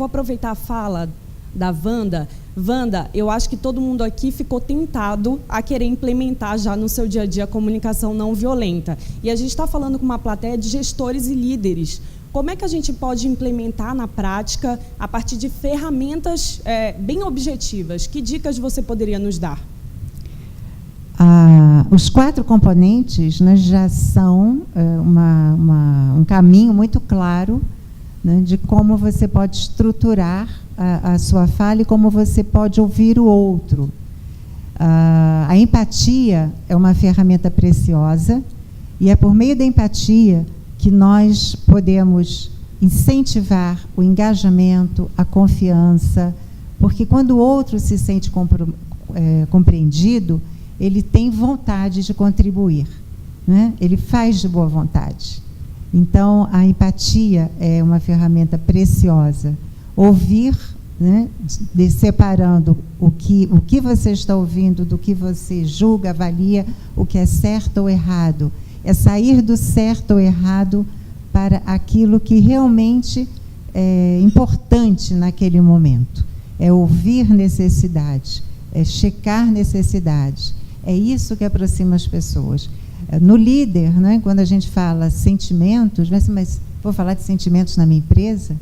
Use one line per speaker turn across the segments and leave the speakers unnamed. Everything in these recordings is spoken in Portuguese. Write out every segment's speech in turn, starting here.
vou aproveitar a fala da Wanda. Wanda, eu acho que todo mundo aqui ficou tentado a querer implementar já no seu dia a dia a comunicação não violenta. E a gente está falando com uma plateia de gestores e líderes. Como é que a gente pode implementar na prática a partir de ferramentas bem objetivas? Que dicas você poderia nos dar?
Os 4 componentes, né, já são um caminho muito claro, né, de como você pode estruturar a sua fala e como você pode ouvir o outro. A empatia é uma ferramenta preciosa e é por meio da empatia que nós podemos incentivar o engajamento, a confiança, porque quando o outro se sente compreendido, ele tem vontade de contribuir, né? Ele faz de boa vontade. Então, a empatia é uma ferramenta preciosa. Ouvir, né, separando o que você está ouvindo do que você julga, avalia, o que é certo ou errado. É sair do certo ou errado para aquilo que realmente é importante naquele momento. É ouvir necessidades, é checar necessidades. É isso que aproxima as pessoas. No líder, né, quando a gente fala sentimentos, mas vou falar de sentimentos na minha empresa?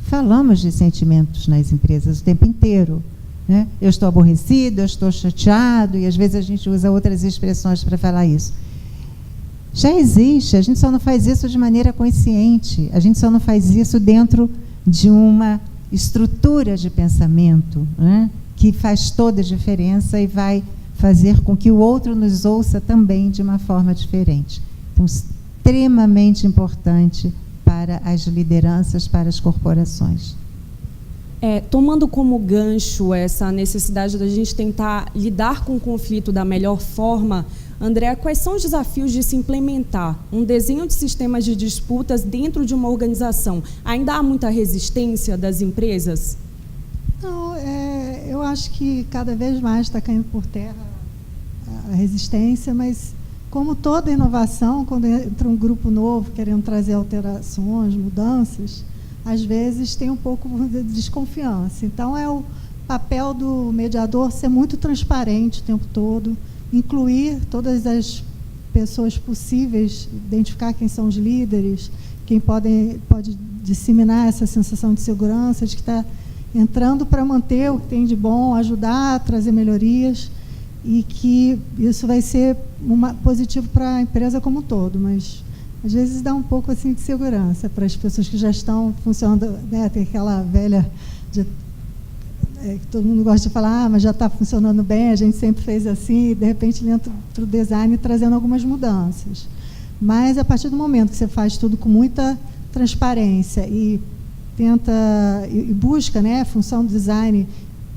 Falamos de sentimentos nas empresas o tempo inteiro, né? Eu estou aborrecido, eu estou chateado, e às vezes a gente usa outras expressões para falar isso. Já existe, a gente só não faz isso de maneira consciente, a gente só não faz isso dentro de uma estrutura de pensamento, né, que faz toda a diferença e vai fazer com que o outro nos ouça também de uma forma diferente. Então, extremamente importante para as lideranças, para as corporações.
Tomando como gancho essa necessidade da gente tentar lidar com o conflito da melhor forma, Andréa, quais são os desafios de se implementar um desenho de sistemas de disputas dentro de uma organização? Ainda há muita resistência das empresas?
Não, eu acho que cada vez mais está caindo por terra a resistência, mas como toda inovação, quando entra um grupo novo querendo trazer alterações, mudanças, às vezes tem um pouco de desconfiança. Então, é o papel do mediador ser muito transparente o tempo todo, incluir todas as pessoas possíveis, identificar quem são os líderes, quem pode disseminar essa sensação de segurança, de que está entrando para manter o que tem de bom, ajudar a trazer melhorias, e que isso vai ser positivo para a empresa como um todo, mas às vezes dá um pouco assim de segurança para as pessoas que já estão funcionando, né? Tem aquela velha que todo mundo gosta de falar, mas já está funcionando bem, a gente sempre fez assim, e de repente ele entra para o design trazendo algumas mudanças. Mas a partir do momento que você faz tudo com muita transparência e tenta e busca, né, a função do design,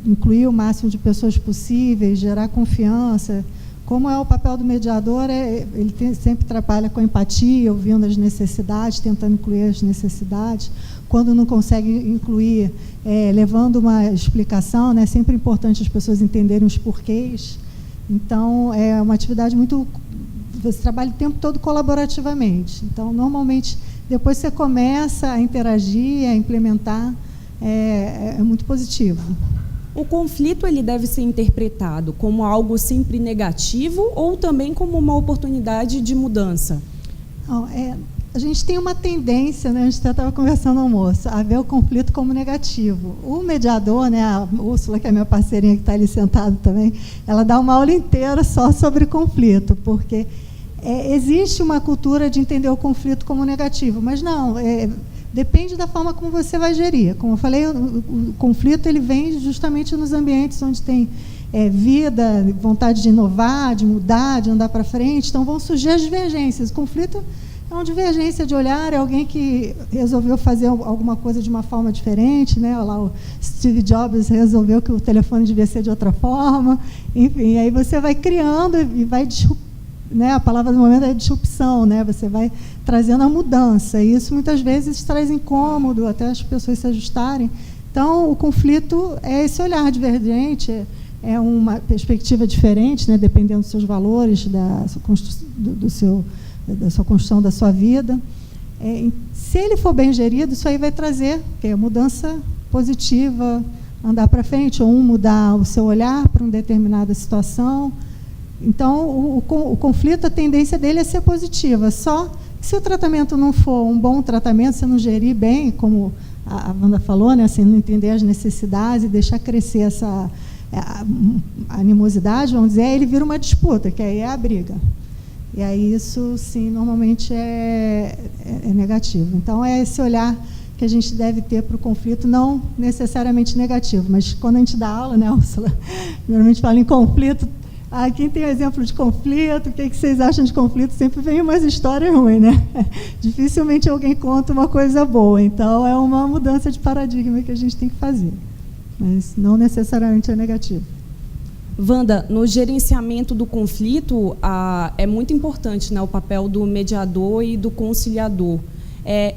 incluir o máximo de pessoas possíveis, gerar confiança. Como é o papel do mediador, ele sempre trabalha com empatia, ouvindo as necessidades, tentando incluir as necessidades. Quando não consegue incluir, levando uma explicação, né, é sempre importante as pessoas entenderem os porquês. Então, é uma atividade muito... Você trabalha o tempo todo colaborativamente. Então, normalmente, depois você começa a interagir, a implementar, é muito positivo.
O conflito ele deve ser interpretado como algo sempre negativo ou também como uma oportunidade de mudança?
Não, a gente tem uma tendência, né, a gente estava conversando no almoço, a ver o conflito como negativo. O mediador, né, a Úrsula, que é minha parceirinha que está ali sentada também, ela dá uma aula inteira só sobre conflito, porque existe uma cultura de entender o conflito como negativo, mas não, depende da forma como você vai gerir. Como eu falei, o conflito ele vem justamente nos ambientes onde tem vida, vontade de inovar, de mudar, de andar para frente. Então, vão surgir as divergências. O conflito é uma divergência de olhar, é alguém que resolveu fazer alguma coisa de uma forma diferente, né? Olha lá, o Steve Jobs resolveu que o telefone devia ser de outra forma. Enfim, aí você vai criando e vai disruptando. Né, a palavra do momento é disrupção, né? Você vai trazendo a mudança, e isso muitas vezes traz incômodo, até as pessoas se ajustarem. Então, o conflito é esse olhar divergente, é uma perspectiva diferente, né, dependendo dos seus valores, da sua construção da sua vida. Se ele for bem gerido, isso aí vai trazer mudança positiva, andar para frente, ou um mudar o seu olhar para uma determinada situação. Então, o conflito, a tendência dele é ser positiva. Só que se o tratamento não for um bom tratamento, se não gerir bem, como a Wanda falou, né, assim, não entender as necessidades e deixar crescer essa animosidade, vamos dizer, ele vira uma disputa, que aí é a briga. E aí isso, sim, normalmente é negativo. Então, é esse olhar que a gente deve ter para o conflito, não necessariamente negativo, mas quando a gente dá aula, né, Úrsula, normalmente fala em conflito. Quem tem exemplo de conflito, o que vocês acham de conflito? Sempre vem umas histórias ruins, né? Dificilmente alguém conta uma coisa boa. Então, é uma mudança de paradigma que a gente tem que fazer. Mas não necessariamente é negativo.
Wanda, no gerenciamento do conflito, é muito importante, né, o papel do mediador e do conciliador.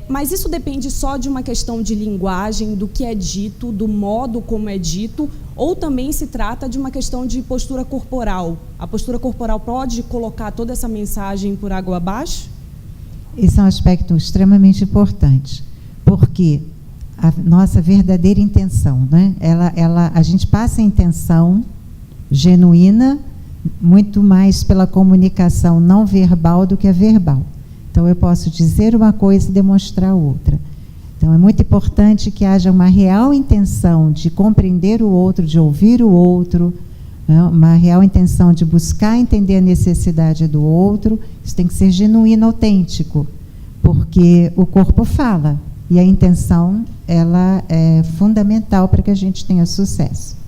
Mas isso depende só de uma questão de linguagem, do que é dito, do modo como é dito, ou também se trata de uma questão de postura corporal? A postura corporal pode colocar toda essa mensagem por água abaixo?
Esse é um aspecto extremamente importante, porque a nossa verdadeira intenção, né? A gente passa a intenção genuína muito mais pela comunicação não verbal do que a verbal. Então, eu posso dizer uma coisa e demonstrar outra. Então, é muito importante que haja uma real intenção de compreender o outro, de ouvir o outro, né? Uma real intenção de buscar entender a necessidade do outro. Isso tem que ser genuíno, autêntico, porque o corpo fala, e a intenção, ela é fundamental para que a gente tenha sucesso.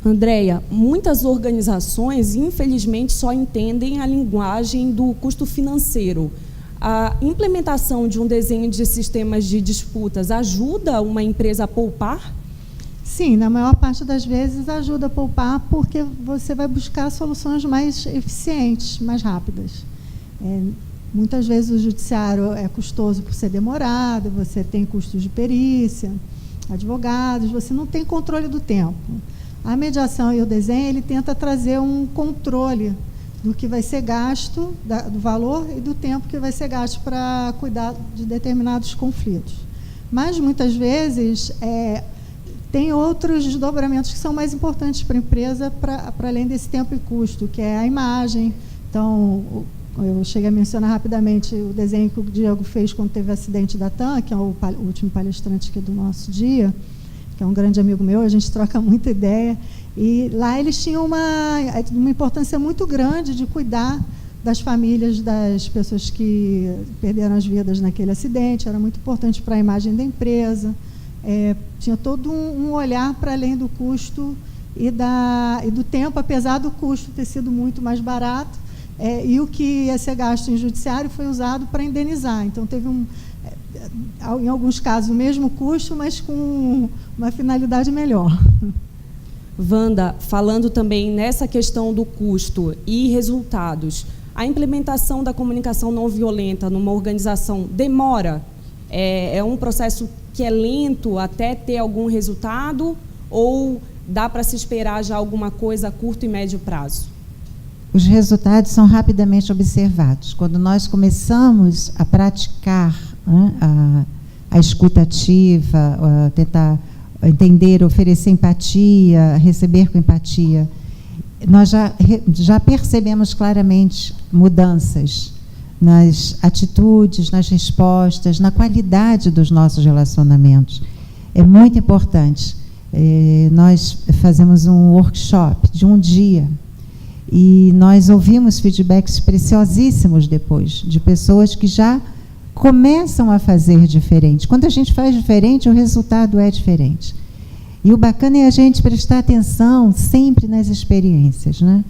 Andréia, muitas organizações, infelizmente, só entendem a linguagem do custo financeiro. A implementação de um desenho de sistemas de disputas ajuda uma empresa a poupar?
Sim, na maior parte das vezes ajuda a poupar, porque você vai buscar soluções mais eficientes, mais rápidas. Muitas vezes o judiciário é custoso por ser demorado, você tem custos de perícia, advogados, você não tem controle do tempo. A mediação e o desenho, ele tenta trazer um controle do que vai ser gasto, do valor e do tempo que vai ser gasto para cuidar de determinados conflitos. Mas, muitas vezes, tem outros desdobramentos que são mais importantes para a empresa, para além desse tempo e custo, que é a imagem. Então, eu cheguei a mencionar rapidamente o desenho que o Diego fez quando teve o acidente da TAM, que é o último palestrante aqui do nosso dia, que é um grande amigo meu, a gente troca muita ideia, e lá eles tinham uma importância muito grande de cuidar das famílias das pessoas que perderam as vidas naquele acidente, era muito importante para a imagem da empresa, tinha todo um olhar para além do custo e do tempo, apesar do custo ter sido muito mais barato, e o que ia ser gasto em judiciário foi usado para indenizar, então teve em alguns casos, o mesmo custo, mas com uma finalidade melhor.
Wanda, falando também nessa questão do custo e resultados, a implementação da comunicação não violenta numa organização demora? É um processo que é lento até ter algum resultado, ou dá para se esperar já alguma coisa a curto e médio prazo?
Os resultados são rapidamente observados. Quando nós começamos a praticar, né, a escuta ativa, tentar entender, oferecer empatia, receber com empatia, nós já percebemos claramente mudanças nas atitudes, nas respostas, na qualidade dos nossos relacionamentos. É muito importante. Nós fazemos um workshop de um dia, e nós ouvimos feedbacks preciosíssimos depois, de pessoas que já começam a fazer diferente. Quando a gente faz diferente, o resultado é diferente. E o bacana é a gente prestar atenção sempre nas experiências, né?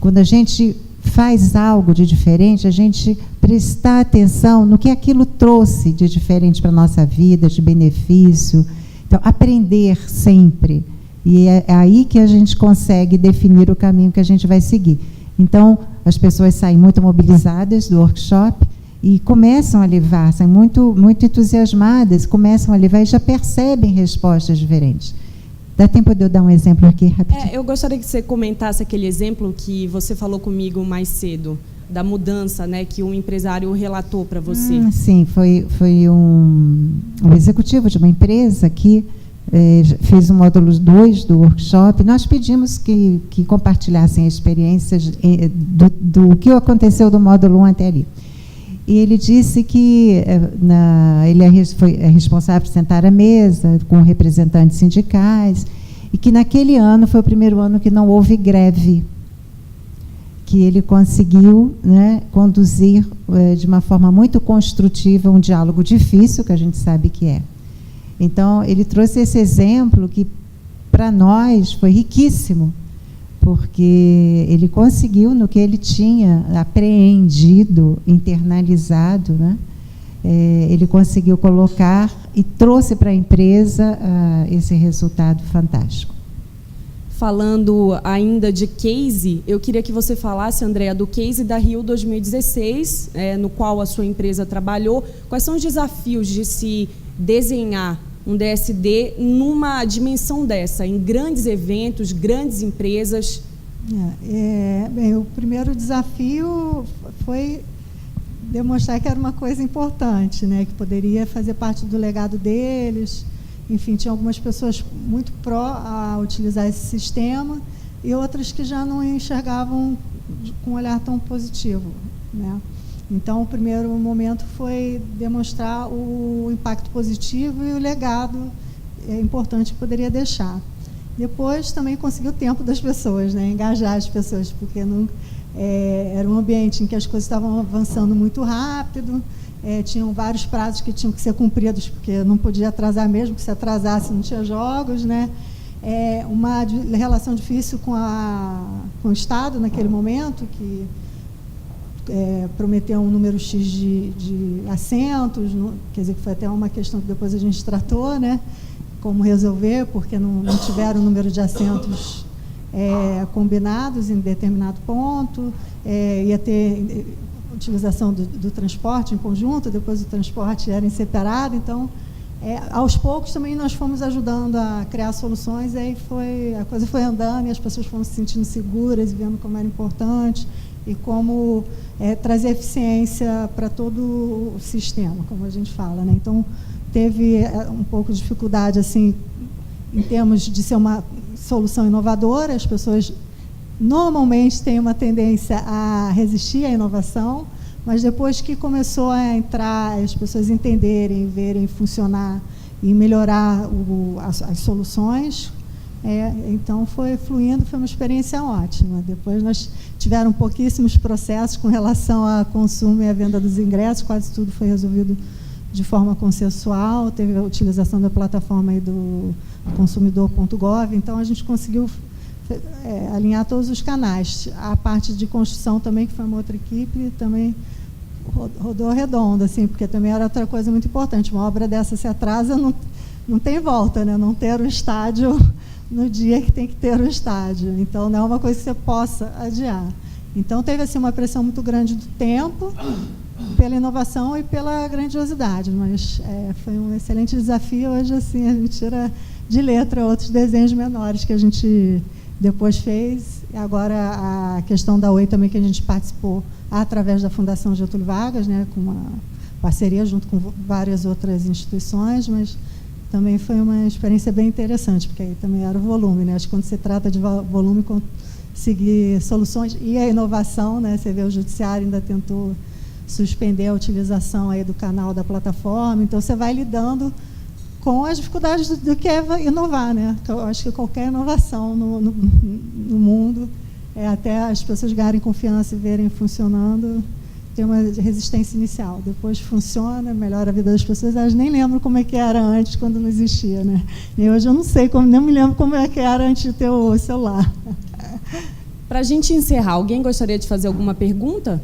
Quando a gente faz algo de diferente, a gente prestar atenção no que aquilo trouxe de diferente para a nossa vida, de benefício. Então, aprender sempre. E é aí que a gente consegue definir o caminho que a gente vai seguir. Então, as pessoas saem muito mobilizadas do workshop e começam a levar, saem muito, muito entusiasmadas, começam a levar e já percebem respostas diferentes. Dá tempo de eu dar um exemplo aqui rapidinho?
Eu gostaria que você comentasse aquele exemplo que você falou comigo mais cedo, da mudança, né, que o empresário relatou para você?
Sim, foi um executivo de uma empresa que fez o módulo 2 do workshop. Nós pedimos que compartilhassem experiências do que aconteceu do módulo 1 até ali. E ele disse que ele foi responsável por sentar à mesa com representantes sindicais, e que naquele ano foi o primeiro ano que não houve greve, que ele conseguiu, né, conduzir de uma forma muito construtiva um diálogo difícil, que a gente sabe que é. Então, ele trouxe esse exemplo que, para nós, foi riquíssimo, porque ele conseguiu, no que ele tinha apreendido, internalizado, né, ele conseguiu colocar e trouxe para a empresa esse resultado fantástico.
Falando ainda de case, eu queria que você falasse, Andréa, do case da Rio 2016, no qual a sua empresa trabalhou. Quais são os desafios de se desenhar um DSD numa dimensão dessa, em grandes eventos, grandes empresas?
Bem, o primeiro desafio foi demonstrar que era uma coisa importante, né, que poderia fazer parte do legado deles. Enfim, tinha algumas pessoas muito pró a utilizar esse sistema e outras que já não enxergavam com um olhar tão positivo, né? Então, o primeiro momento foi demonstrar o impacto positivo e o legado importante que poderia deixar. Depois, também conseguiu o tempo das pessoas, né? Engajar as pessoas, porque não, era um ambiente em que as coisas estavam avançando muito rápido. Tinham vários prazos que tinham que ser cumpridos, porque não podia atrasar mesmo, que se atrasasse não tinha jogos, né? Uma relação difícil com o Estado naquele momento, que prometeu um número X de assentos, quer dizer, que foi até uma questão que depois a gente tratou, né? Como resolver, porque não tiveram o número de assentos combinados em determinado ponto, ia ter utilização do transporte em conjunto, depois o transporte era em separado. Então, aos poucos também nós fomos ajudando a criar soluções, e aí a coisa foi andando e as pessoas foram se sentindo seguras e vendo como era importante e como trazer eficiência para todo o sistema, como a gente fala, né? Então, teve um pouco de dificuldade, assim, em termos de ser uma solução inovadora. As pessoas normalmente têm uma tendência a resistir à inovação, mas depois que começou a entrar, as pessoas entenderem, verem funcionar e melhorar as soluções, então foi fluindo, foi uma experiência ótima. Depois nós tivemos pouquíssimos processos com relação a consumo e a venda dos ingressos, quase tudo foi resolvido de forma consensual, teve a utilização da plataforma aí do consumidor.gov, então a gente conseguiu alinhar todos os canais. A parte de construção também, que foi uma outra equipe, também rodou redondo, assim, porque também era outra coisa muito importante. Uma obra dessa se atrasa, não tem volta, né? Não ter o estádio no dia que tem que ter o estádio. Então, não é uma coisa que você possa adiar. Então, teve assim, uma pressão muito grande do tempo, pela inovação e pela grandiosidade, mas foi um excelente desafio. Hoje, assim, a gente tira de letra outros desenhos menores que a gente depois fez. E agora a questão da Oi também, que a gente participou através da Fundação Getúlio Vargas, né, com uma parceria junto com várias outras instituições, mas também foi uma experiência bem interessante, porque aí também era o volume, né? Acho que quando se trata de volume, conseguir soluções e a inovação, né? Você vê, o Judiciário ainda tentou suspender a utilização aí do canal da plataforma, então você vai lidando com as dificuldades do que é inovar, né? Eu acho que qualquer inovação no mundo, até as pessoas ganharem confiança e verem funcionando, tem uma resistência inicial. Depois funciona, melhora a vida das pessoas. Elas nem lembram como é que era antes, quando não existia, né? E hoje eu não sei, nem me lembro como é que era antes de ter o celular.
Para a gente encerrar, alguém gostaria de fazer alguma pergunta?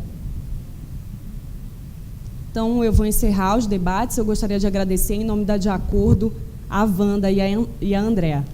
Então, eu vou encerrar os debates. Eu gostaria de agradecer, em nome da De Acordo, a Wanda e a Andréa.